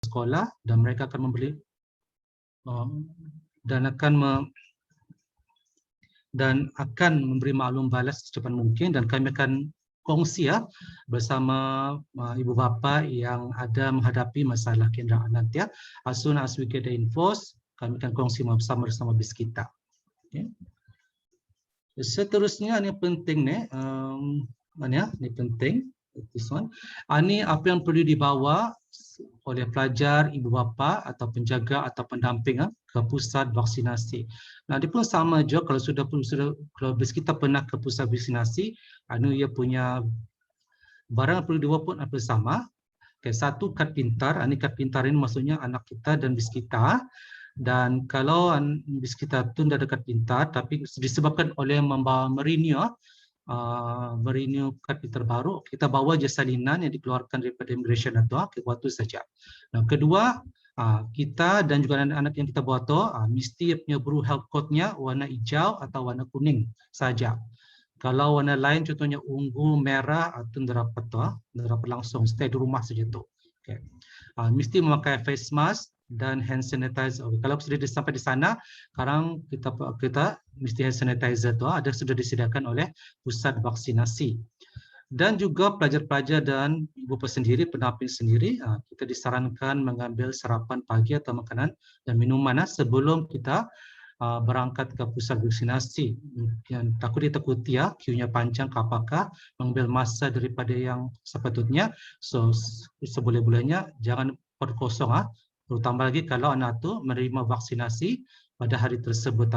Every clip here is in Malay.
sekolah dan mereka akan memberi dan akan memberi maklum balas secepat mungkin, dan kami akan kongsi bersama ibu bapa yang ada menghadapi masalah kenderaan nanti As soon as we get the infos, kami akan kongsi bersama bis kita. Okay. Seterusnya ini penting nih, ini penting. This one. Ini apa yang perlu dibawa oleh pelajar, ibu bapa atau penjaga atau pendamping ke pusat vaksinasi. Nah, dia pun sama je kalau kalau bis kita pernah ke pusat vaksinasi, ia punya barang yang perlu dibawa pun apa sama. Okay, satu, kad pintar. Ini kad pintar ini maksudnya anak kita dan bis kita. Dan kalau bis kita tu tidak ada kad pintar, tapi disebabkan oleh membawa merenew kad pintar baru, kita bawa je salinan yang dikeluarkan daripada immigration atau waktu saja. Nah, kedua, kita dan juga anak-anak yang kita bawa tu mesti punya buruh health code-nya warna hijau atau warna kuning saja. Kalau warna lain contohnya ungu, merah, itu tidak dapat langsung, stay di rumah saja tu. Okay. Mesti memakai face mask dan hand sanitizer. Kalau sudah sampai di sana, sekarang kita mesti hand sanitizer tu sudah disediakan oleh pusat vaksinasi. Dan juga pelajar-pelajar dan ibu bapa sendiri, pendamping sendiri, kita disarankan mengambil sarapan pagi atau makanan dan minuman sebelum kita berangkat ke pusat vaksinasi. Yang takuti queue-nya panjang, apakah mengambil masa daripada yang sepatutnya. So seboleh-bolehnya jangan perkosong, terutama lagi kalau anak tu menerima vaksinasi pada hari tersebut.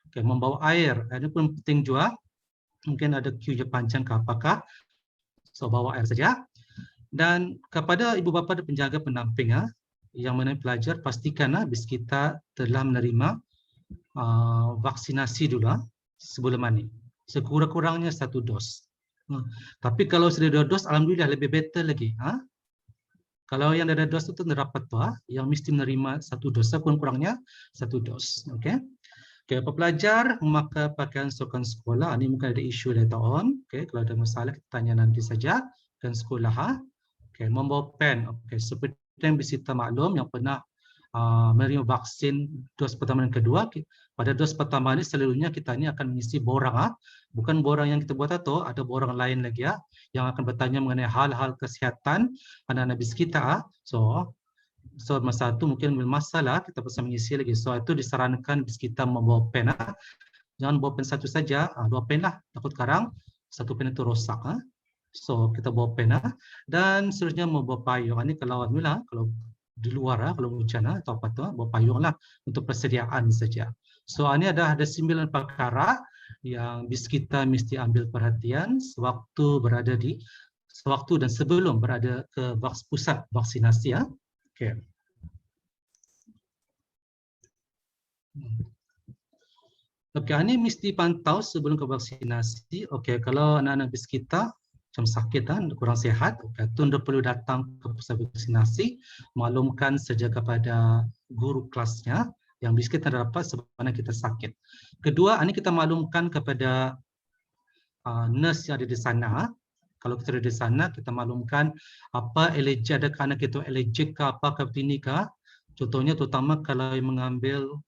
Okay, membawa air, ini pun penting juga. Mungkin ada queue-nya panjang ke apakah, so bawa air saja. Dan kepada ibu bapa dan penjaga pendamping yang menemani pelajar, pastikan bis kita telah menerima vaksinasi dulu sebelum ini. Sekurang-kurangnya 1 dos. Tapi kalau sudah 2 dos, alhamdulillah lebih better lagi. Kalau yang ada dos itu dapat yang mesti menerima 1 dos, kurang-kurangnya 1 dos. Okay. Okay, pelajar memakai pakaian seragam sekolah, ini mungkin ada isu later on. Okay, kalau ada masalah kita tanya nanti saja. Dan sekolah, okay, membawa pen. Okay, seperti yang bisa maklum yang pernah menerima vaksin dos pertama dan kedua, pada dos pertama ini selalunya kita ini akan mengisi borang, bukan borang yang kita buat atau ada borang lain lagi yang akan bertanya mengenai hal-hal kesihatan anak-anak bis kita. So masa itu mungkin bermasalah, kita bisa mengisi lagi. So itu disarankan bis kita membawa pen. Jangan bawa pen satu saja, 2 pen lah. Takut sekarang 1 pen itu rosak. So kita bawa pen dan seterusnya membawa payung. Ini kalau alhamdulillah, kalau di luar kalau hujan atau apa tu, bawa payung lah untuk persediaan saja. So ini ada 9 perkara yang bis kita mesti ambil perhatian sewaktu dan sebelum berada ke pusat vaksinasi. Okay. Okay, ini mesti pantau sebelum ke vaksinasi. Okay, kalau anak-anak bis kita macam sakit, kurang sihat, itu anda perlu datang ke pusat vaksinasi, maklumkan saja kepada guru kelasnya yang bis kita dapat sebenarnya kita sakit. Kedua, ini kita maklumkan kepada nurse yang ada di sana. Kalau kita ada di sana, kita maklumkan apa alergi, adakah anak itu alergik ke apa, ke ini ke. Contohnya terutama kalau mengambil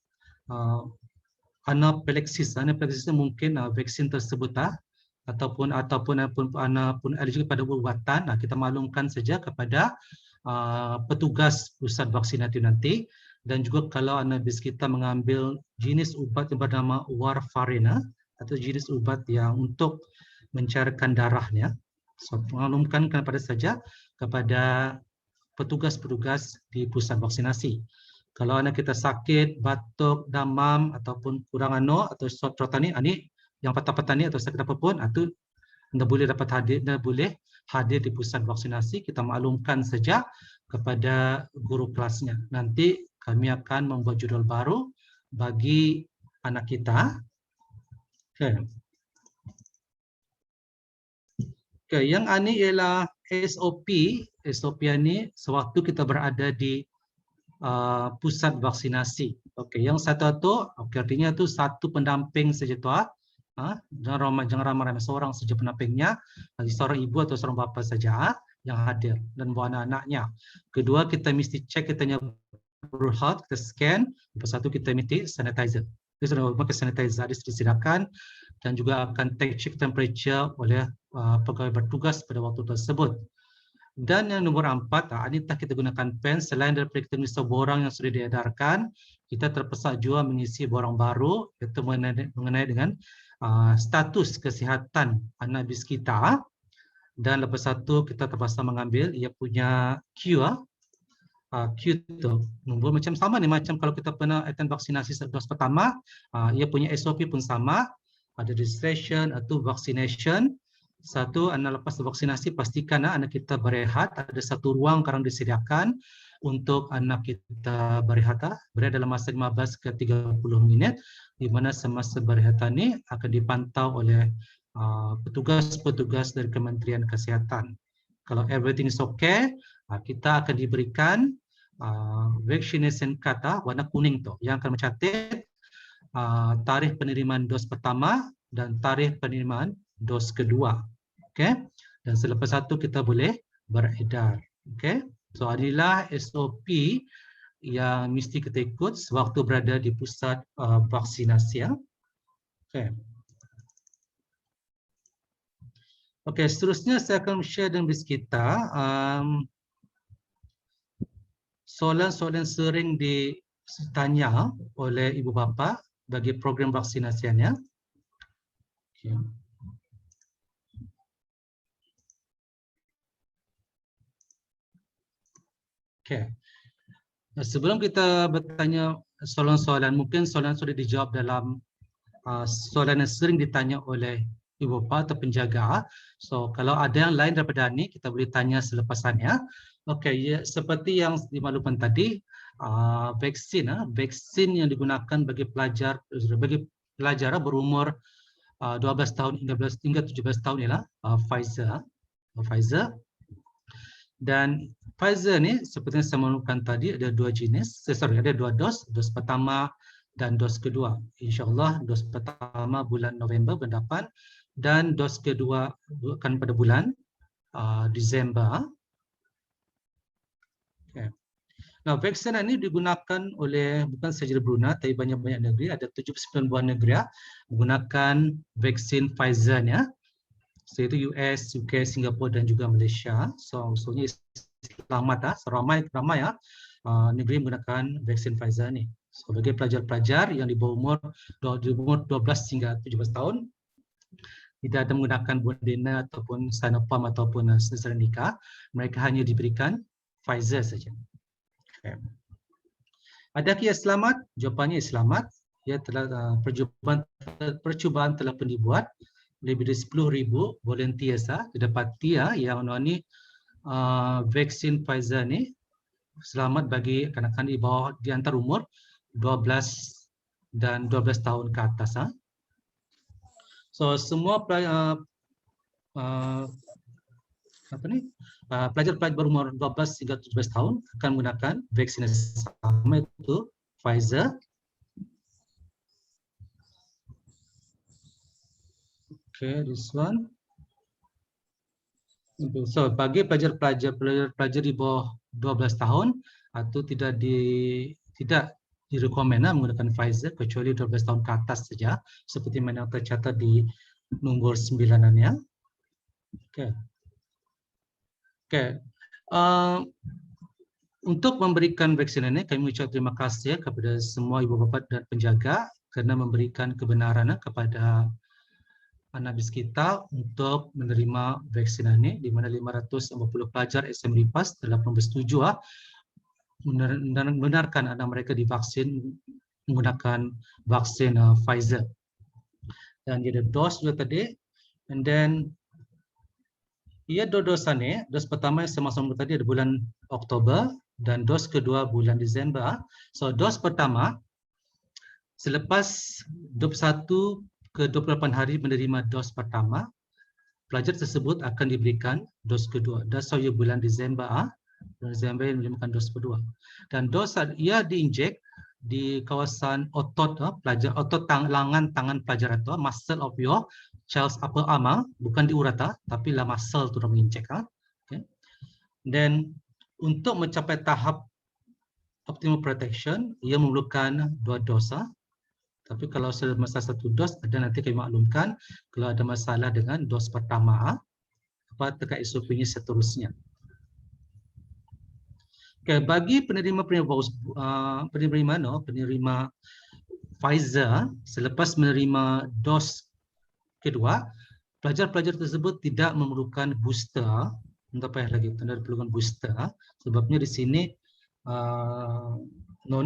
anaphylaxis. Anaphylaxis mungkin vaksin tersebut ataupun alergi pada ubat-ubatan. Kita maklumkan saja kepada petugas pusat vaksinasi nanti. Dan juga kalau anak bis kita mengambil jenis ubat yang bernama warfarin atau jenis ubat yang untuk mencairkan darahnya. So, maklumkan kepada saja kepada petugas-petugas di pusat vaksinasi. Kalau anak kita sakit, batuk, demam ataupun kurang atau sore ini yang patah-patah atau sakit apapun, itu anda boleh hadir di pusat vaksinasi. Kita maklumkan saja kepada guru kelasnya. Nanti kami akan membuat judul baru bagi anak kita. Okay. Okay, yang ini ialah SOP. SOP ini sewaktu kita berada di pusat vaksinasi. Okay, yang satu itu, artinya itu satu pendamping saja tu. Jangan ramai-ramai seorang saja pendampingnya, seorang ibu atau seorang bapa saja. yang hadir dan bawa anak-anaknya. Kedua, kita mesti cek kita punya health, kita scan. Lepas satu kita mesti sanitizer. Kita sudah memakai sanitizer disediakan dan juga akan check temperature oleh pegawai bertugas pada waktu tersebut. Dan yang nomor 4, ini kita gunakan pen. Selain daripada kita mengisi borang yang sudah diedarkan, kita terpaksa juga mengisi borang baru, iaitu mengenai dengan status kesihatan anak bis kita. Dan lepas satu kita terpaksa mengambil ia punya Q, Q tu nombor macam sama ni, macam kalau kita pernah attend vaksinasi dos pertama, ia punya SOP pun sama, ada registration atau vaccination. Satu, anak lepas vaksinasi pastikan anak kita berehat, ada satu ruang sekarang disediakan untuk anak kita berehat dalam masa 15 ke 30 minit, di mana semasa berehatan ini akan dipantau oleh petugas-petugas dari Kementerian Kesihatan. Kalau everything is okay, kita akan diberikan vaccination card warna kuning tu yang akan mencatat tarikh penerimaan dos pertama dan tarikh penerimaan dos kedua. Okey. Dan selepas satu kita boleh beredar. Okey. So inilah SOP yang mesti kita ikut sewaktu berada di pusat vaksinasi. Okey. Okey, seterusnya saya akan share dengan bis kita soalan-soalan sering ditanya oleh ibu bapa bagi program vaksinasiannya. Okay. Okay. Sebelum kita bertanya soalan-soalan, mungkin soalan sudah dijawab dalam soalan yang sering ditanya oleh ibu bapa atau penjaga. So kalau ada yang lain daripada ini, kita boleh tanya selepasannya. Okey, ya, seperti yang dimaklumkan tadi, vaksin yang digunakan bagi pelajar berumur 12 tahun hingga 17 tahun ialah Pfizer. Dan Pfizer ni seperti yang saya maklumkan tadi ada dua jenis, ada dua dos pertama dan dos kedua. InsyaAllah dos pertama bulan November berdapat dan dos kedua akan pada bulan Disember. Okay. Nah, vaksin ini digunakan oleh bukan sahaja Brunei, tapi banyak-banyak negeri. Ada 79 buah negeri menggunakan vaksin Pfizer-nya, iaitu US, UK, Singapura dan juga Malaysia. So, maksudnya selamat seramai negeri menggunakan vaksin Pfizer ini. So, bagi pelajar-pelajar yang di bawah umur 12 hingga 17 tahun, tidak ada menggunakan Moderna ataupun Sinopharm ataupun AstraZeneca, mereka hanya diberikan Pfizer saja. Okay. Adakah ia selamat? Jawapannya selamat. Ia telah percubaan telah pun dibuat lebih dari 10,000 volunteers didapati yang ini vaksin Pfizer ni selamat bagi kanak-kanak di bawah di antara umur 12 dan 12 tahun ke atas. So semua pelajar-pelajar berumur 12 hingga 17 tahun akan menggunakan vaksin sama, itu Pfizer. Okay, this one. So bagi pelajar di bawah 12 tahun atau tidak direkomend menggunakan Pfizer kecuali 12 tahun ke atas saja, seperti mana tercatat di nombor 9-nya. Okay. Okay. Untuk memberikan vaksin ini, kami mengucapkan terima kasih kepada semua ibu bapa dan penjaga kerana memberikan kebenaran kepada anak bis kita untuk menerima vaksin ini, di mana 550 pelajar SMA RIPAS telah bersetuju membenarkan anak mereka divaksin menggunakan vaksin Pfizer. Dan dia ada dos juga tadi, and then ia dua dos ini, dos pertama yang sama-sama tadi ada bulan Oktober dan dos kedua bulan Disember. So dos pertama selepas 21 ke 28 hari menerima dos pertama, pelajar tersebut akan diberikan dos kedua. Das saya bulan Disember, yang menerima dos kedua. Dan dos ia diinjek di kawasan otot pelajar, otot lengan tangan pelajar itu, muscle of your child's upper arm, bukan di urat tapi lah muscle tu dah menginjek. Okay. Dan untuk mencapai tahap optimal protection, ia memerlukan 2 dos. Tapi kalau semasa 1 dos, ada nanti kami maklumkan kalau ada masalah dengan dos pertama, apa terkait SOP-nya seterusnya. Okay, bagi penerima Pfizer selepas menerima dos kedua, pelajar-pelajar tersebut tidak memerlukan booster. Tidak payah lagi tidak perlukan booster. Sebabnya di sini no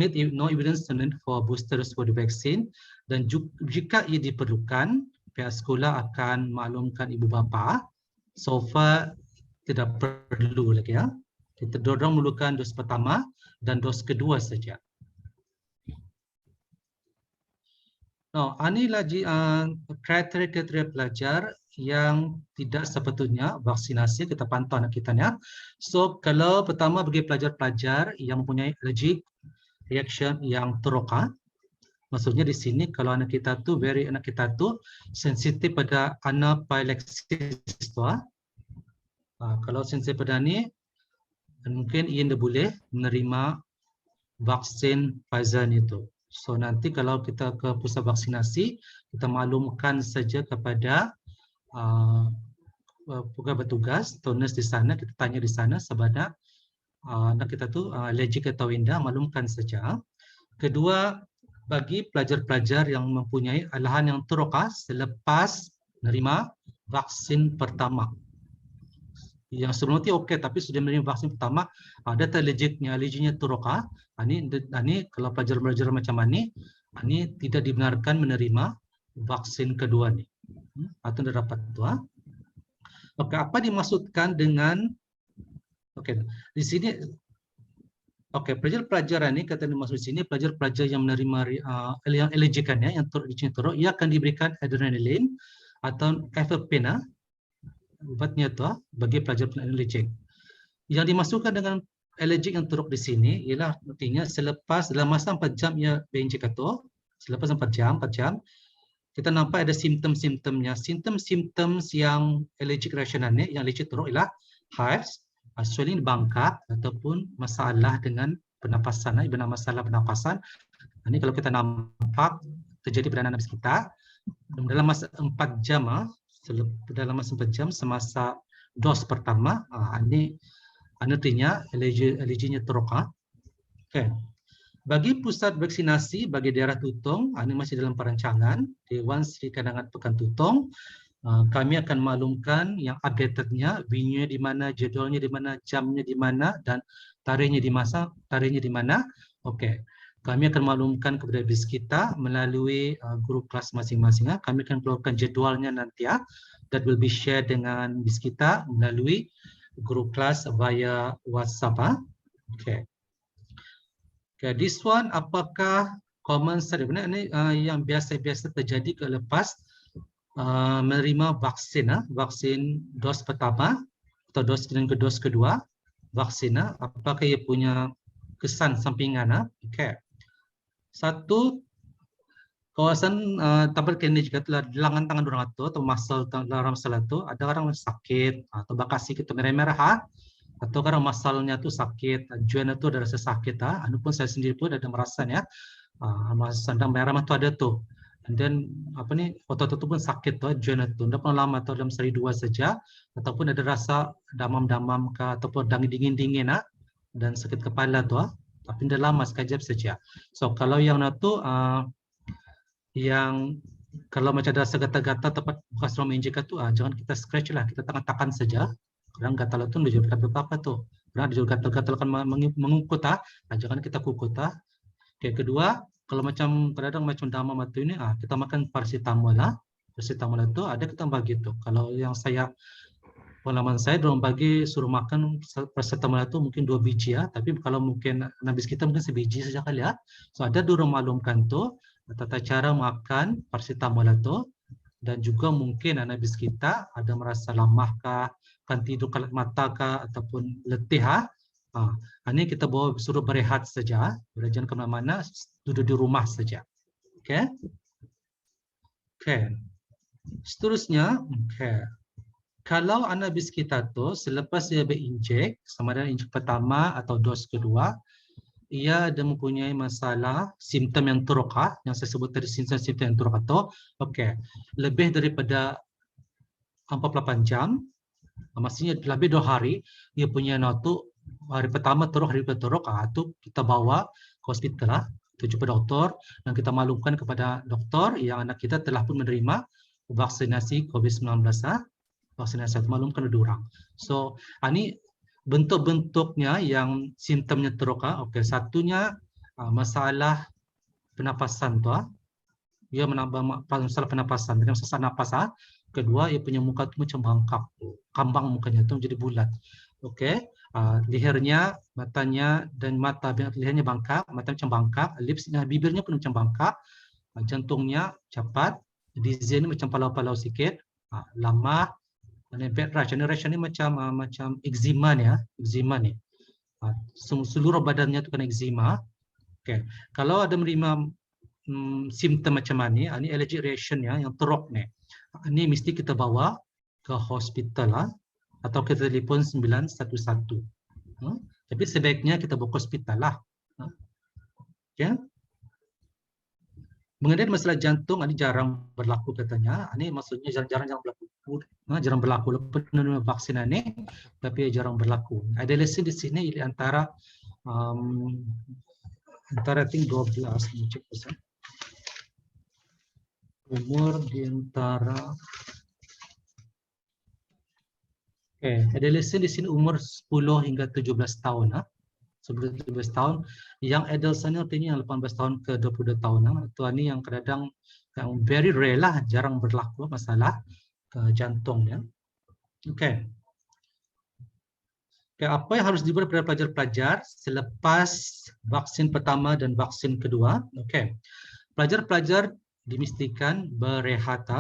evidence for boosters for the vaccine, dan jika ia diperlukan, pihak sekolah akan maklumkan ibu bapa. So far tidak perlu lagi ya. Kita dorong memerlukan dos pertama dan dos kedua saja. No, inilah kriteria pelajar yang tidak sepatutnya vaksinasi. Kita pantau anak kita ya. So kalau pertama bagi pelajar-pelajar yang mempunyai allergic reaction yang teroka, maksudnya di sini kalau anak kita tu sensitif pada anaphylaxis tu. Kalau sensitif pada ni, mungkin ia tidak boleh menerima vaksin Pfizer itu. So nanti kalau kita ke pusat vaksinasi, kita maklumkan saja kepada petugas atau nurse di sana, kita tanya di sana sebenarnya anak kita tu allergic atau tidak, maklumkan saja. Kedua, bagi pelajar-pelajar yang mempunyai alahan yang teroka selepas menerima vaksin pertama. Yang sebelum itu okey, tapi sudah menerima vaksin pertama, data allerginya teroka. Ini kalau pelajar-pelajar macam ini tidak dibenarkan menerima vaksin kedua ni. Atau tidak dapat tu. Okey, apa dimaksudkan dengan di sini? Okey, pelajar-pelajar ini kata dimaksud di sini pelajar-pelajar yang menerima yang allergikannya, yang teruk, ia akan diberikan adrenaline atau efferpena, ubatnya tu bagi pelajar allergic. Yang dimasukkan dengan allergic yang teruk di sini ialah artinya selepas dalam masa 4 jam ia berinjek itu, selepas 4 jam kita nampak ada simptom-simptomnya. Simptom-simptom yang allergic reaction-nya, yang allergic teruk ialah hives, swelling bangkak ataupun masalah dengan pernafasan, masalah pernafasan. Ini kalau kita nampak terjadi pada anak kita dalam masa 4 jam, dalam masa 4 jam semasa dos pertama, ini artinya alerginya teroka. Okay. Bagi pusat vaksinasi bagi daerah Tutong, ini masih dalam perancangan Dewan Sri Kadangan Pekan Tutong. Kami akan maklumkan yang updatednya, venue di mana, jadualnya di mana, jamnya di mana, dan tarikhnya di mana. Okey. Kami akan maklumkan kepada bis kita melalui grup kelas masing-masing. Kami akan keluarkan jadualnya nanti. That will be shared dengan bis kita melalui grup kelas via WhatsApp. Okay. Okay, this one apakah common sense? Ini yang biasa-biasa terjadi lepas menerima vaksin dos pertama atau dos kedua vaksin, apakah ia punya kesan sampingan? Okay. Satu, kawasan tempat klinik juga telah lengan tangan orang itu atau masal dalam salah itu ada orang sakit atau bakasi kita merah-merah, atau karena masalnya tu sakit, joint itu ada rasa sakit, pun saya sendiri pun ada merasanya sandang merah itu ada tu. And then otot itu pun sakit tu, joint itu. Tidak pernah lama tu dalam sehari 2 saja, ataupun ada rasa damam-damam ke ataupun dingin-dingin dan sakit kepala tu, tapi tidak lama sekejap saja. So kalau yang itu yang kalau macam ada rasa gatal-gatal tempat bekas trauma injek tu, jangan kita scratch lah, kita tekan saja. Kadang gatal itu menunjuk apa tu. Kadang ada juga gatal-gatal kan mengukut, jangan kita kukut. Okay, kedua, kalau macam kadang macam damam itu ini, kita makan paracetamol. Paracetamol itu ada kita bagi tu. Kalau yang pengalaman saya dorang bagi suruh makan paracetamol itu mungkin 2 biji, tapi kalau mungkin habis kita mungkin sebiji saja kali . So ada dorang maklumkan tu tata cara makan paracetamol itu, dan juga mungkin habis kita ada merasa lemah kah, kan tidur kelat mata kah, ataupun letih. Ini kita bawa suruh berehat saja, jangan ke mana-mana, duduk di rumah saja. Okay. Seterusnya, Kalau anak bis kita tu selepas dia berinjek, sama ada injek pertama atau dos kedua, ia ada mempunyai masalah simptom yang teruk, yang saya sebut tadi simptom yang teruk atau lebih daripada 48 jam, maksudnya lebih 2 hari, dia punya tu hari pertama teruk, hari kedua teruk, tu kita bawa ke hospital lah, kita jumpa doktor dan kita maklumkan kepada doktor yang anak kita telah pun menerima vaksinasi COVID-19, vaksinasi itu maklumkan kepada orang. So, ini bentuk-bentuknya yang simptomnya teruk. Satunya masalah penapasan tu. Dia menambah masalah penapasan, dengan sesak napas. Kedua, ia punya muka tu macam bangkak, kambang mukanya tu jadi bulat. Lehernya, matanya dan lehernya bangkak, mata macam bangkak, lipsnya, bibirnya pun macam bangkak, jantungnya cepat, dizzy macam palau-palau sikit, lamah, dan bad rash. Rash ni macam eczema ni, seluruh badannya tu kena eczema. Kalau ada menerima simptom macam ni allergic reaction yang teruk ni. Ini mesti kita bawa ke hospital atau kita telefon 911. Tapi sebaiknya kita bawa ke hospital lah. Mengenai masalah jantung, ini jarang berlaku katanya. Ini maksudnya jarang berlaku. Jarang berlaku lepas menerima vaksin ini, tapi jarang berlaku. Adolescent di sini antara I think 12, cek pesan. Umur di antara adolescent di sini umur 10 hingga 17 tahun. Sebelum 17 tahun, yang adult sana artinya yang 18 tahun ke 22 tahun. Itu ini yang kadang yang very rare lah, jarang berlaku masalah jantungnya. Apa yang harus dibuat pada pelajar-pelajar selepas vaksin pertama dan vaksin kedua? Pelajar-pelajar dimestikan berehat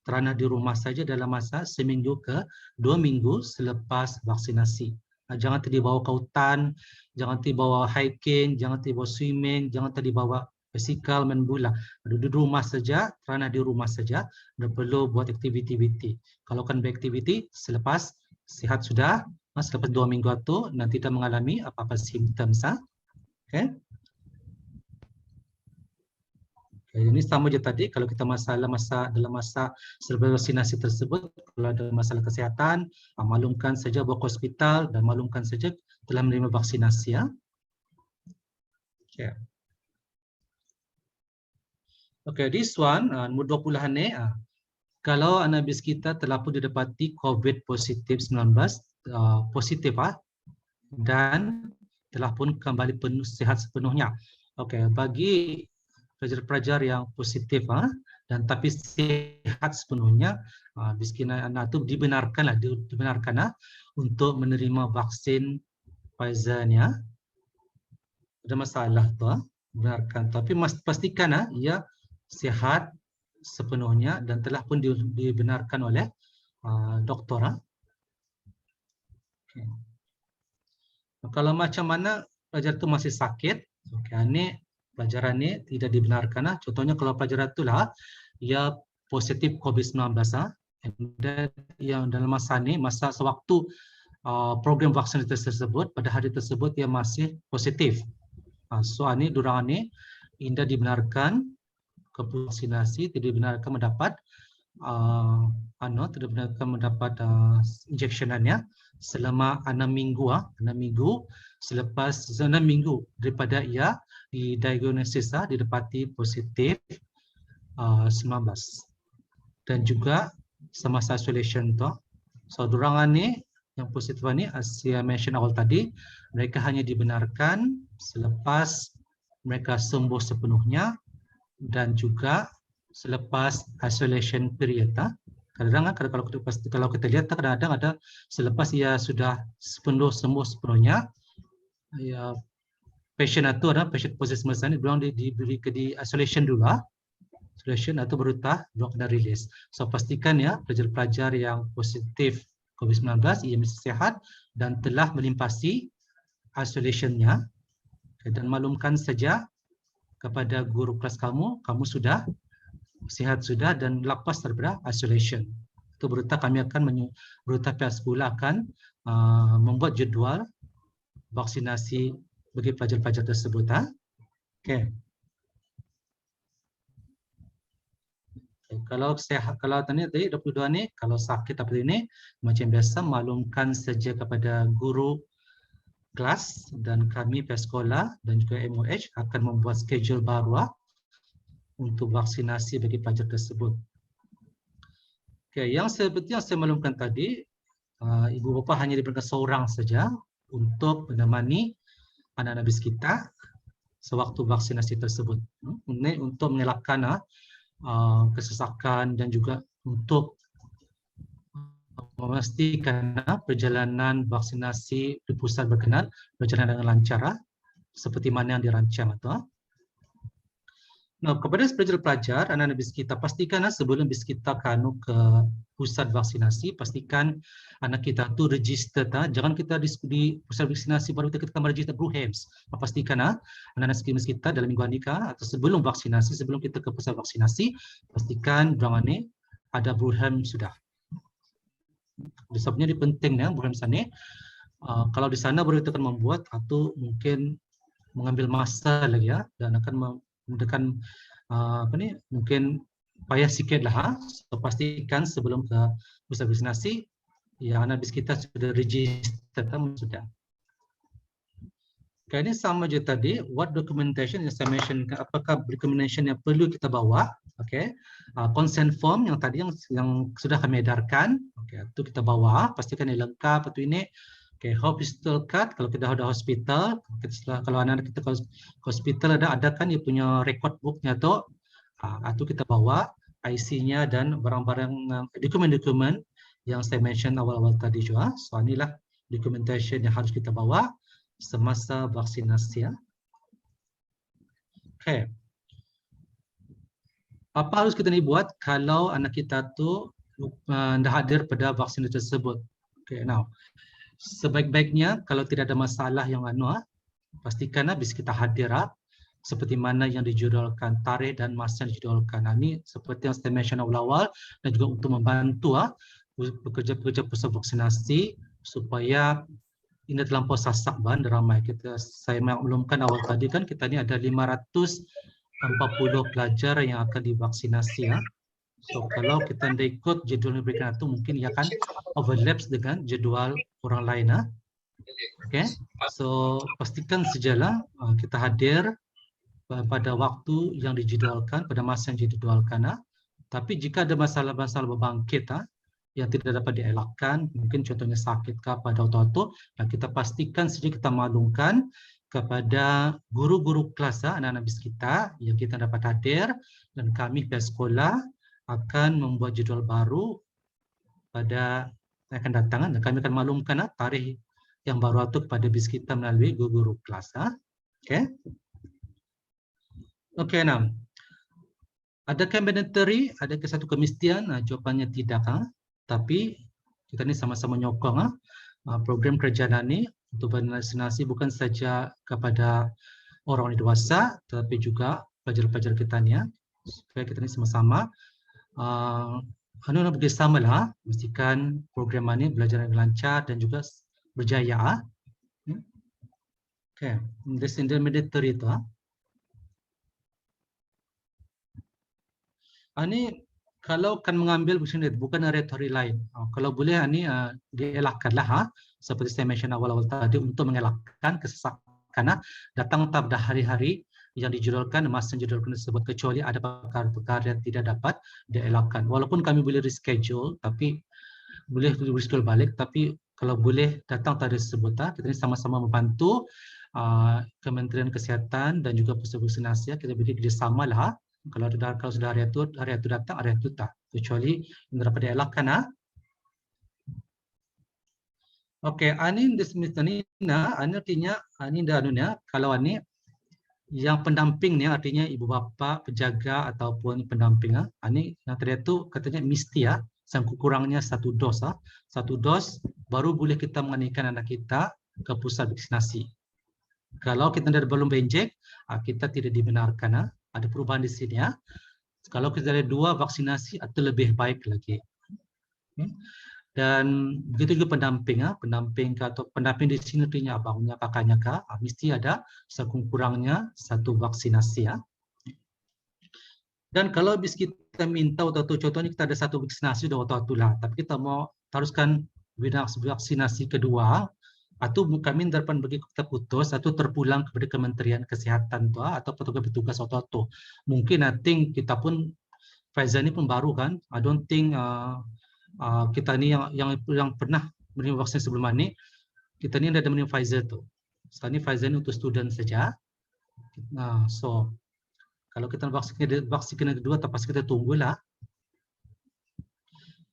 kerana di rumah saja dalam masa seminggu ke 2 minggu selepas vaksinasi. Jangan dibawa ke hutan, jangan dibawa hiking, jangan dibawa swimming, jangan dibawa basikal, main bola. Di rumah saja, kerana di rumah saja, dan perlu buat aktiviti. Kalau kan beraktiviti selepas sihat sudah, selepas 2 minggu itu nanti tidak mengalami apa-apa simptom. Ini sama je tadi, kalau kita dalam masa selepas vaksinasi tersebut, kalau ada masalah kesihatan, maklumkan saja bawa ke hospital dan maklumkan saja telah menerima vaksinasi. This one, umur 20-an ni, kalau anak bis kita telah pun didapati COVID positif 19, positif dan telah pun kembali penuh sihat sepenuhnya. Bagi pelajar-pelajar yang positif dan tapi sihat sepenuhnya, biskina anak itu dibenarkan untuk menerima vaksin Pfizer-nya. Ada masalah tu, benarkan. Tapi pastikan ia sihat sepenuhnya dan telah pun dibenarkan oleh doktor. Kalau macam mana pelajar itu masih sakit, ini pelajaran ini tidak dibenarkan. Contohnya kalau pelajar itulah ia positif COVID-19, yang dalam masa sewaktu program vaksin tersebut, pada hari tersebut ia masih positif. So ini durang ini tidak dibenarkan ke vaksinasi, tidak dibenarkan mendapat injectionannya selama 6 minggu selepas 6 minggu daripada ia didiagnosis didapati positif 19, dan juga semasa isolation tu. So durangan ni yang positif ni, as saya mention awal tadi, mereka hanya dibenarkan selepas mereka sembuh sepenuhnya dan juga selepas isolation period. Kadang-kadang kalau kita lihat kadang-kadang ada selepas ia sudah sembuh sepenuhnya, ya patient itu patient positif semasa ni belum diberi di isolation dulu, isolation atau berutah belum kena release. So pastikan ya pelajar-pelajar yang positif COVID-19 ia mesti sehat dan telah melimpasi isolationnya, dan maklumkan saja kepada guru kelas kamu sudah sihat sudah dan lepas daripada isolation. berita kami akan berita pihak sekolah akan membuat jadual vaksinasi bagi pelajar-pelajar tersebut. Okey. Kalau sehat, kalau tadi 22 ni, kalau sakit apa ini, macam biasa maklumkan saja kepada guru kelas dan kami pihak sekolah dan juga MOH akan membuat schedule baru untuk vaksinasi bagi pelajar tersebut. Okay, seperti yang saya maklumkan tadi, ibu bapa hanya diberikan seorang saja untuk menemani anak-anak bis kita sewaktu vaksinasi tersebut. Ini untuk mengelakkan kesesakan dan juga untuk memastikan perjalanan vaksinasi di pusat berkenan berjalan dengan lancar seperti mana yang dirancang itu. Nah, kepada pelajar-pelajar anak-anak bis kita, pastikan sebelum bis kita ke pusat vaksinasi, pastikan anak kita tu register. Jangan kita di pusat vaksinasi baru kita meregister BRUHEMS. Pastikan anak-anak bis kita dalam minggu ini atau sebelum vaksinasi, sebelum kita ke pusat vaksinasi, pastikan dorang ni ada BRUHEMS sudah. Sebabnya ini penting BRUHEMS ni. Kalau di sana baru kita akan membuat atau mungkin mengambil masa lagi dan akan memudahkan mungkin payah sikit lah. So, pastikan sebelum ke pusat vaksinasi yang anak bis kita sudah register sudah. Okay, ini sama je tadi. What documentation yang saya mentionkan, apakah documentation yang perlu kita bawa? Okay, consent form yang tadi yang sudah kami edarkan. Okay, itu kita bawa. Pastikan ini lengkap. Itu ini. Okay, hospital card, kalau kita ada hospital, kalau anak-anak kita ke hospital ada kan dia punya record booknya tu, itu kita bawa IC-nya dan barang-barang dokumen-dokumen yang saya mention awal-awal tadi juga. So inilah documentation yang harus kita bawa semasa vaksinasi. Okay. Apa harus kita ni buat kalau anak kita tu dah hadir pada vaksinasi tersebut? Okay, now. Sebaik-baiknya kalau tidak ada masalah yang pastikan bis kita hadir seperti mana yang dijadualkan, tarikh dan masa yang dijadualkan. Ini seperti yang saya mention awal-awal dan juga untuk membantu pekerja-pekerja pusat vaksinasi supaya ini terlampau sasak ramai. Saya maklumkan awal tadi kan kita ni ada 540 pelajar yang akan divaksinasi. So kalau kita tidak ikut jadual yang diberikan itu mungkin ia akan overlaps dengan jadual orang lain. Okay, so pastikan sajalah kita hadir pada waktu yang dijadualkan, pada masa yang dijadualkan. Tapi jika ada masalah-masalah berbangkit yang tidak dapat dielakkan, mungkin contohnya sakit pada auto-auto, kita pastikan saja kita maklumkan kepada guru-guru kelas anak-anak bis kita yang kita dapat hadir dan kami pihak sekolah akan membuat jadual baru pada akan datang dan kami akan maklumkan tarikh yang baru itu kepada bis kita melalui guru-guru kelas. Okey. Okey, nah. Adakah mandatory? Adakah satu kemestian? Jawapannya tidak. Tapi kita ni sama-sama nyokong program kerajaan ini untuk vaksinasi bukan saja kepada orang dewasa tetapi juga pelajar-pelajar kita ni supaya kita ni sama-sama bekerjasama lah, mestikan program ini belajar dengan lancar dan juga berjaya. Okay, this intermediary itu. Ini kalau kan mengambil bukan area lain. Kalau boleh ini dielakkanlah seperti saya mention awal-awal tadi untuk mengelakkan kesesakan datang pada hari-hari yang dijadualkan masa dijadualkan tersebut kecuali ada perkara-perkara yang tidak dapat dielakkan. Walaupun kami boleh reschedule tapi boleh reschedule balik tapi kalau boleh datang pada tersebut kita ini sama-sama membantu Kementerian Kesihatan dan juga pusat vaksinasi kita beri kerjasama lah. Kalau sudah hari itu datang, hari itu tak. Kecuali yang dapat dielakkan. Okey, ini artinya ini dah kalau ini yang pendamping ni artinya ibu bapa, penjaga ataupun pendamping. Ini yang tadi itu katanya mesti yang kurangnya 1 dos. 1 dos baru boleh kita mengantarkan anak kita ke pusat vaksinasi. Kalau kita belum benjek, kita tidak dibenarkan. Ada perubahan di sini. Kalau kita ada 2 vaksinasi atau lebih baik lagi. Dan begitu juga pendamping, atau pendamping di sini artinya abangnya, kakaknya kak, mesti ada sekurang-kurangnya satu vaksinasi ya. Dan kalau habis kita minta waktu contohnya kita ada satu vaksinasi sudah waktu lah, tapi kita mau teruskan vaksinasi kedua, atau kami depan bagi kita putus atau terpulang kepada Kementerian Kesehatan tuh atau petugas-petugas waktu mungkin I think kita pun Pfizer ini pun baru kan, I don't think kita ini yang pernah menerima vaksin sebelum ini, kita ini ada menerima Pfizer tuh. Sekarang ini Pfizer ini untuk student saja. Nah, so kalau kita vaksin kedua, pasti kita tunggulah.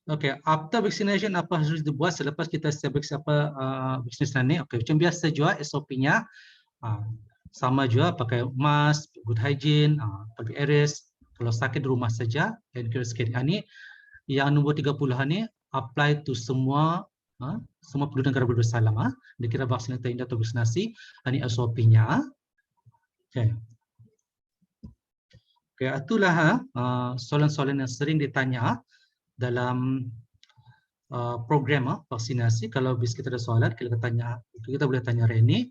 Oke, after vaccination apa harus dibuat selepas kita vaksinasi ini? Oke, macam biasa juga SOP-nya sama juga pakai mask, good hygiene, pakai RS. Kalau sakit di rumah saja, hand care skin. Ini yang nombor 30 ini apply to semua penduduk negara bersalam. Dikira vaksin atau vaksinasi, ini SOP-nya. Oke. Oke, itulah soalan-soalan yang sering ditanya dalam program vaksinasi. Kalau bis kita ada soalan, kita boleh tanya Reni.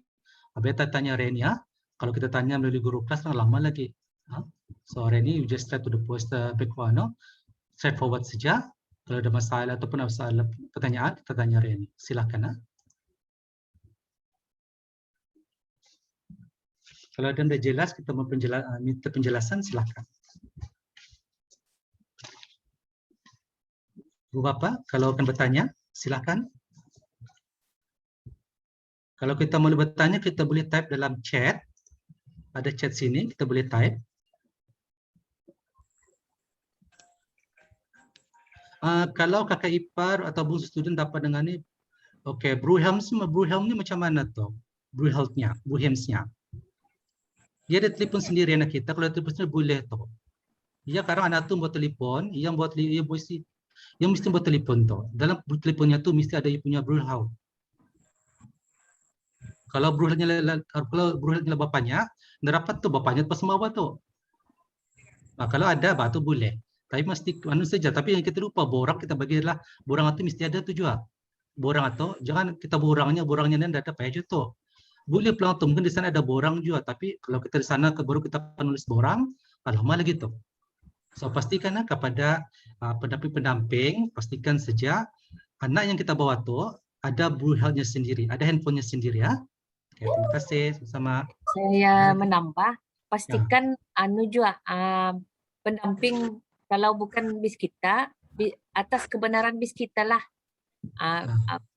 Beta tanya Reni ya. Kalau kita tanya melalui guru kelas, lama lagi. So Reni, you just try to the post back straightforward saja. Kalau ada masalah ataupun ada pertanyaan, kita tanya Reni. Silakan. Kalau ada yang sudah jelas, kita mau minta penjelasan, silakan. Bu Bapak, kalau akan bertanya, silakan. Kalau kita mau bertanya, kita boleh type dalam chat. Ada chat sini, kita boleh type. Kalau kakak ipar atau bu student dapat dengan ini, oke, Bruhelm ini macam mana tuh? Bruhelmsnya. Dia ada telefon sendiri anak kita, kalau telefon sendiri boleh tuh. Ya, karena anak tu buat telefon, yang mesti buat telefon tuh. Dalam teleponnya tu mesti ada yang punya Bruhelm. Kalau Bruhelmnya bapaknya, dapat tuh bapaknya pas bawa tuh. Nah, kalau ada, batu boleh. Tapi mesti saja. Tapi yang kita lupa borang kita bagilah borang itu mesti ada tu juga. Borang atau jangan kita borangnya dan ada apa aja tuh. Boleh pelang tu mungkin di sana ada borang juga. Tapi kalau kita di sana baru kita penulis borang, lama lagi tuh. So pastikan kepada pendamping, pastikan saja anak yang kita bawa tuh ada Bruhelmnya sendiri, ada handphonenya sendiri ya. Oke, terima kasih sama. Saya menambah, pastikan juga pendamping kalau bukan bis kita, atas kebenaran bis kita lah.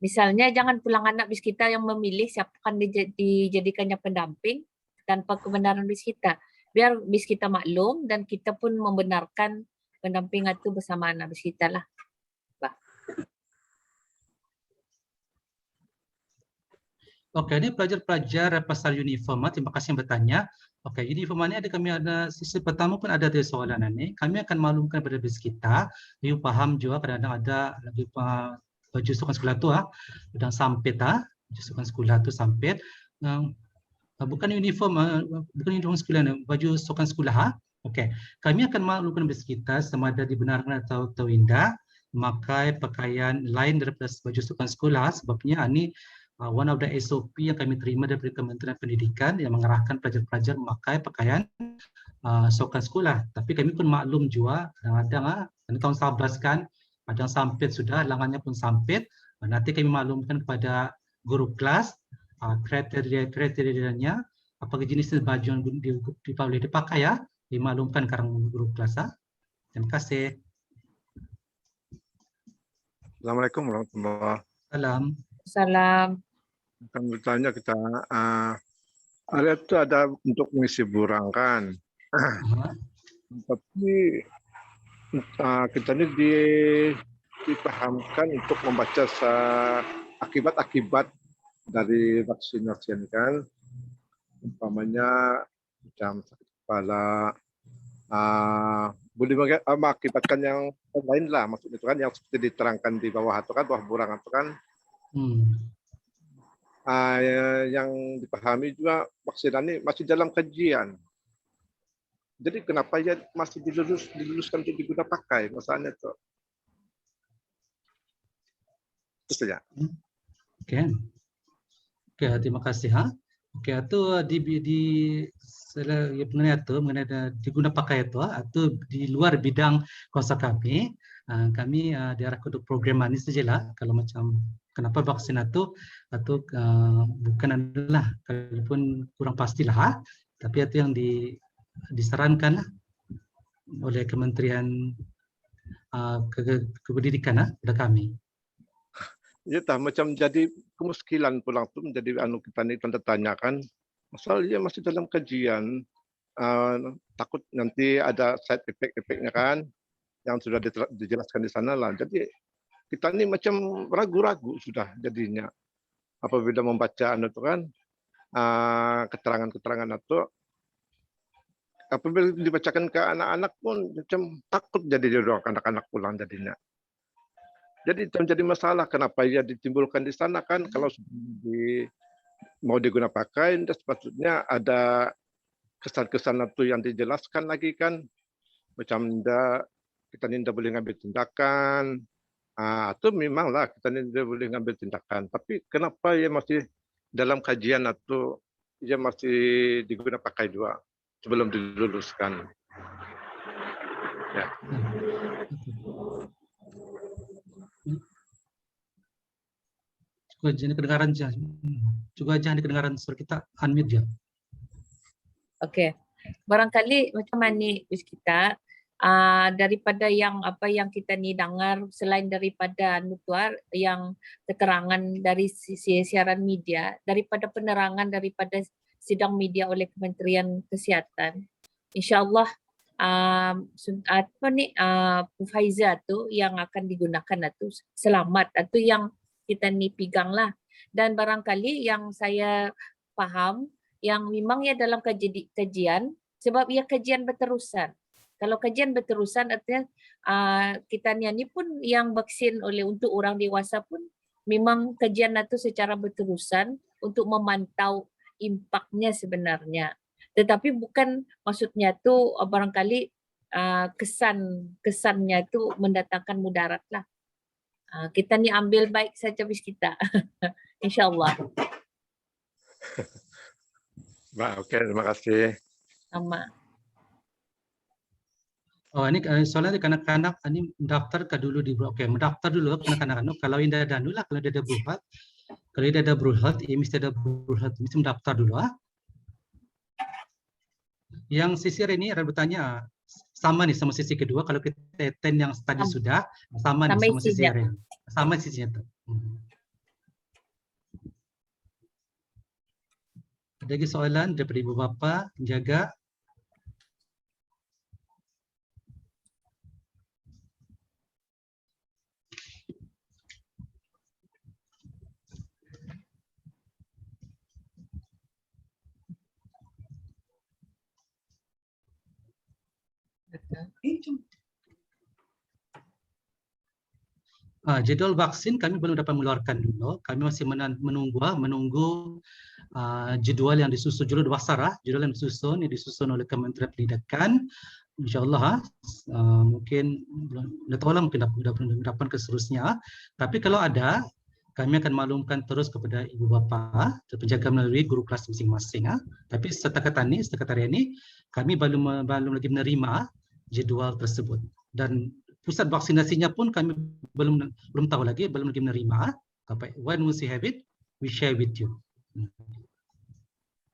Misalnya jangan pulang anak bis kita yang memilih siapa akan dijadikannya pendamping tanpa kebenaran bis kita. Biar bis kita maklum dan kita pun membenarkan pendamping itu bersama anak bis kita lah. Oke, ini pelajar-pelajar pasal uniform. Terima kasih yang bertanya. Oke, uniform ini kami ada sisi pertama pun ada dari soalan ini. Kami akan maklumkan pada bis kita. You paham juga kadang-kadang ada lagi baju sukan sekolah tu dan sampit baju sukan sekolah tu sampit. Bukan uniform sekolah, baju sukan sekolah. Oke, kami akan maklumkan bis kita sama ada dibenarkan atau tidak memakai pakaian lain daripada baju sukan sekolah. Sebabnya ini one of the SOP yang kami terima dari Kementerian Pendidikan yang mengarahkan pelajar-pelajar memakai pakaian sukan sekolah. Tapi kami pun maklum juga kadang-kadang tahun 11 kan ada yang sampit sudah, lengannya pun sampit. Nanti kami maklumkan kepada guru kelas kriterianya apakah jenis baju yang boleh dipakai ya, dimaklumkan karena guru kelas. Terima kasih. Assalamualaikum warahmatullahi wabarakatuh. Salam. Akan bertanya kita, area itu ada untuk mengisi borang kan, tapi kita ini dipahamkan untuk membaca akibat-akibat dari vaksinasi kan, umpamanya macam sakit kepala, boleh mengakibatkan yang lain lah, maksudnya itu kan yang seperti diterangkan di bawah itu kan, bawah borang itu kan. Yang dipahami juga vaksin ini masih dalam kajian. Jadi kenapa ya masih diluluskan untuk digunakan pakai, masalahnya itu. Itu saja. Oke. Oke, terima kasih. Oke, itu di mengenai itu mengenai diguna pakai itu atau di luar bidang kuasa kami, kami diarahkan untuk program ini sajalah. Kalau macam kenapa vaksin itu atau bukan adalah kalaupun kurang pastilah, tapi itu yang disarankan oleh Kementerian Kependidikan pada kami. Ya, macam jadi kemuskilan pulang tu menjadi kita ni tanda tanyakan. Pasal dia masih dalam kajian, takut nanti ada side effect-efeknya kan, yang sudah dijelaskan di sana lah. Jadi kita ni macam ragu-ragu sudah jadinya apabila membaca itu kan keterangan-keterangan itu. Apabila dibacakan ke anak-anak pun macam takut jadi anak-anak pulang jadinya. Jadi menjadi masalah kenapa ia ditimbulkan di sana kan kalau mau digunakan pakai sepatutnya ada kesan-kesan itu yang dijelaskan lagi kan macam kita tidak boleh ngambil tindakan itu memanglah kita tidak boleh ngambil tindakan tapi kenapa ia masih dalam kajian atau ia masih digunakan pakai juga sebelum diluluskan ya. Juga jangan kedengaran suara kita, unmute dia. Okey. Barangkali macam mana kita daripada yang apa yang kita ni dengar selain daripada nutuar yang keterangan dari sisi siaran media, daripada penerangan daripada sidang media oleh Kementerian Kesihatan, insya-Allah Pfizer tu yang akan digunakan itu selamat atau yang kita ni peganglah. Dan barangkali yang saya faham yang memang ia dalam kajian sebab ia kajian berterusan. Kalau kajian berterusan artinya kita ni pun yang vaksin oleh untuk orang dewasa pun memang kajian itu secara berterusan untuk memantau impaknya sebenarnya. Tetapi bukan maksudnya tu barangkali kesannya tu mendatangkan mudarat lah. Kita ni ambil baik saja bis kita. InsyaAllah. Okey, terima kasih. Sama. Oh, ini soalnya kanak-kanak ini mendaftar ke dulu di Oke, mendaftar dulu kanak-kanak. Kalau indah dan dulu kalau dia ada beruhat, kalau dia ada beruhat, ya mesti ada beruhat, mesti mendaftar dulu. Yang sisir ini ada bertanya sama nih sama sisi kedua. Kalau kita attend yang tadi sudah sama nih sama sisi ini. Sama sisinya tuh. Ada lagi soalan daripada ibu bapa penjaga? Jadwal vaksin kami belum dapat mengeluarkan dulu. Kami masih menunggu jadwal yang disusun, jadwal dasar, jadwal yang disusun oleh Kementerian Pendidikan. InsyaAllah mungkin tidak tahu lah mungkin dapat ke seterusnya. Tapi kalau ada, kami akan maklumkan terus kepada ibu bapa penjaga melalui guru kelas masing-masing. Tapi setakat hari ini kami belum lagi menerima jadwal tersebut. Dan pusat vaksinasinya pun kami belum tahu lagi, belum lagi menerima. Tapi when we have it, we share with you.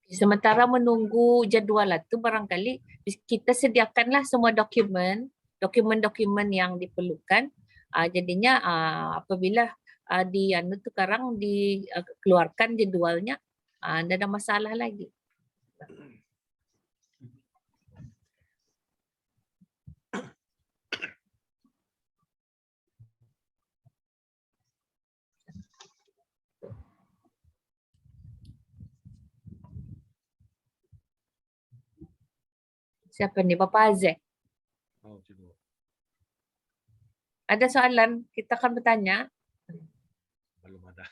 Sementara menunggu jadual itu barangkali kita sediakanlah semua dokumen yang diperlukan. Jadinya apabila sekarang dikeluarkan jadualnya, tidak ada masalah lagi. Siapa ni? Bapak Azek. Ada soalan? Kita akan bertanya. Belum ada.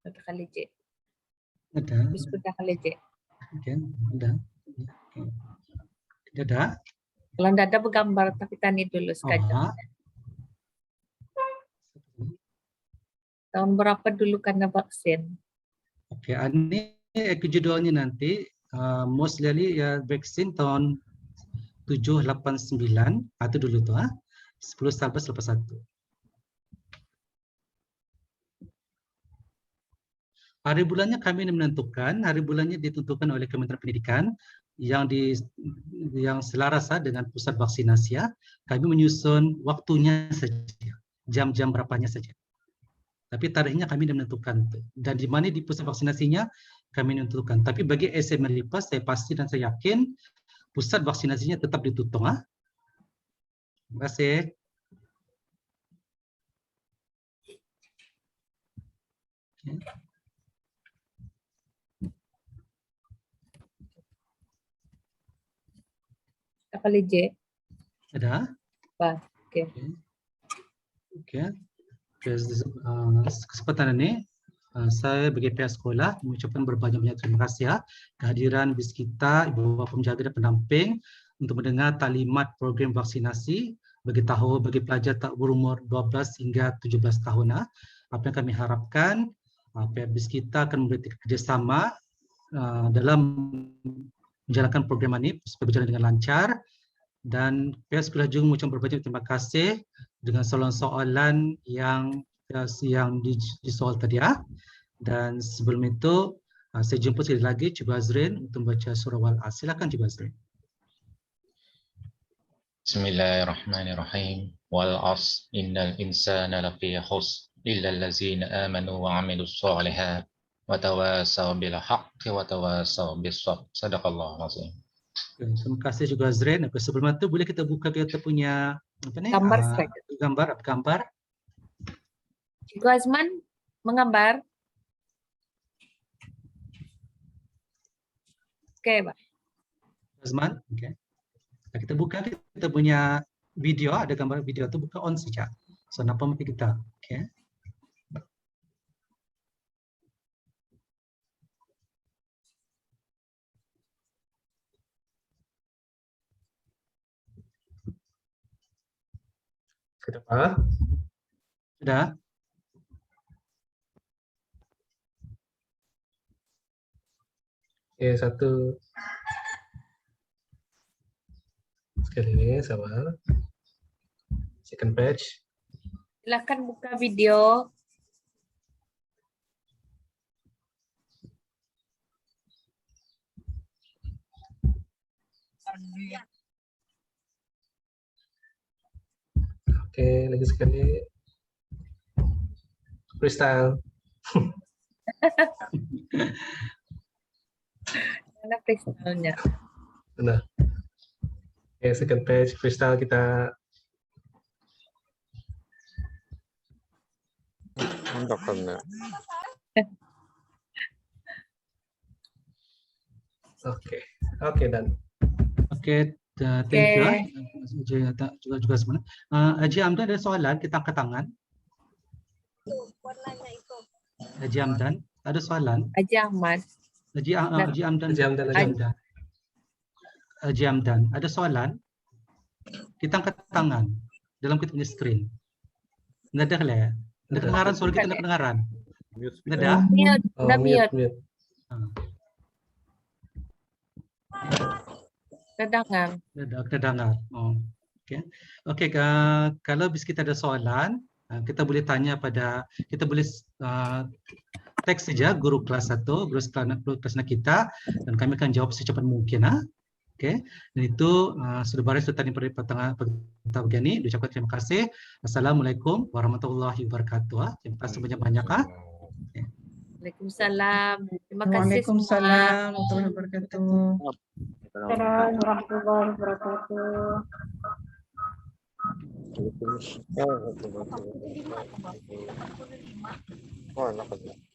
Dr. Khalid J. Ada. Dr. Khalid J. Oke, ada. Tidak ada. Kalau tidak ada bergambar, tapi tani dulu sekejap. Aha. Tahun berapa dulu kena vaksin? Oke, ini judulnya nanti most likely ya vaksin tahun 789 atau dulu tuh 10 sampai selepas 1. Hari bulannya kami menentukan, hari bulannya ditentukan oleh Kementerian Pendidikan yang selaras dengan pusat vaksinasi. Kami menyusun waktunya saja, jam-jam berapanya saja. Tapi tarikhnya kami menentukan dan di mana di pusat vaksinasinya kami menentukan. Tapi bagi SMA Lipas saya pasti dan saya yakin pusat vaksinasinya tetap ditutup. Terima kasih. Apa J? Ada? Oke. Oke. Kesempatan ini saya bagi pihak sekolah mengucapkan berbanyak-banyak terima kasih kehadiran bis kita, ibu bapa penjaga dan pendamping untuk mendengar taklimat program vaksinasi bagi pelajar tak berumur 12 hingga 17 tahun. Apa yang kami harapkan pihak bis kita akan memberi kerjasama dalam menjalankan program ini supaya berjalan dengan lancar, dan pihak sekolah juga mengucapkan berbanyak terima kasih dengan soalan-soalan yang disoal tadi. Dan sebelum itu saya jemput sekali lagi Cikgu Azrin untuk membaca surah Wal-As. Silakan Cikgu Azrin. Bismillahirrahmanirrahim. Wal-'asr innal insana lafi khusr illa allazina amanu wa 'amilus shalihat wa tawasaw bil haqqi wa tawasaw bis sabr. Shadaqallahul 'azim. Terima kasih juga Azrin. Sebelum itu boleh kita buka kita punya Gambar gambar. Cikgu Azman menggambar. Oke, Pak. Azman, oke. Nah, kita buka kita punya video, ada gambar video itu buka on saja. So nampak mati kita. Oke. Sudah? Sudah? Oke, satu. Sekali ini sabar. Second page. Silakan buka video. Oke, lagi sekali. Freestyle. Mana freestyle-nya? Nah. Oke, second page freestyle kita. Mantap kan ya. Oke, dan. Oke, thank you. Juga sebenarnya. Haji Hamdan ada soalan, kita angkat tangan. Haji Hamdan, ada soalan. Haji Ahmad. Haji Hamdan, ada soalan. Kita angkat tangan dalam kita punya screen. Nggak ada lah ya? Nggak kedengaran suara kita, nggak kedengaran. Nggak ada? Mute. Kedengar. Oh, oke. Kalau bis kita ada soalan, kita boleh tanya kita boleh teks saja guru kelas 1, guru kelas kita, dan kami akan jawab secepat mungkin. Oke, dan itu sudah baris tadi pada begini. Diucapkan terima kasih. Assalamualaikum warahmatullahi wabarakatuh. Terima kasih banyak-banyak. Waalaikumsalam. Terima kasih semua. Waalaikumsalam warahmatullahi wabarakatuh. Assalamualaikum warahmatullahi wabarakatuh. Waalaikumsalam warahmatullahi wabarakatuh.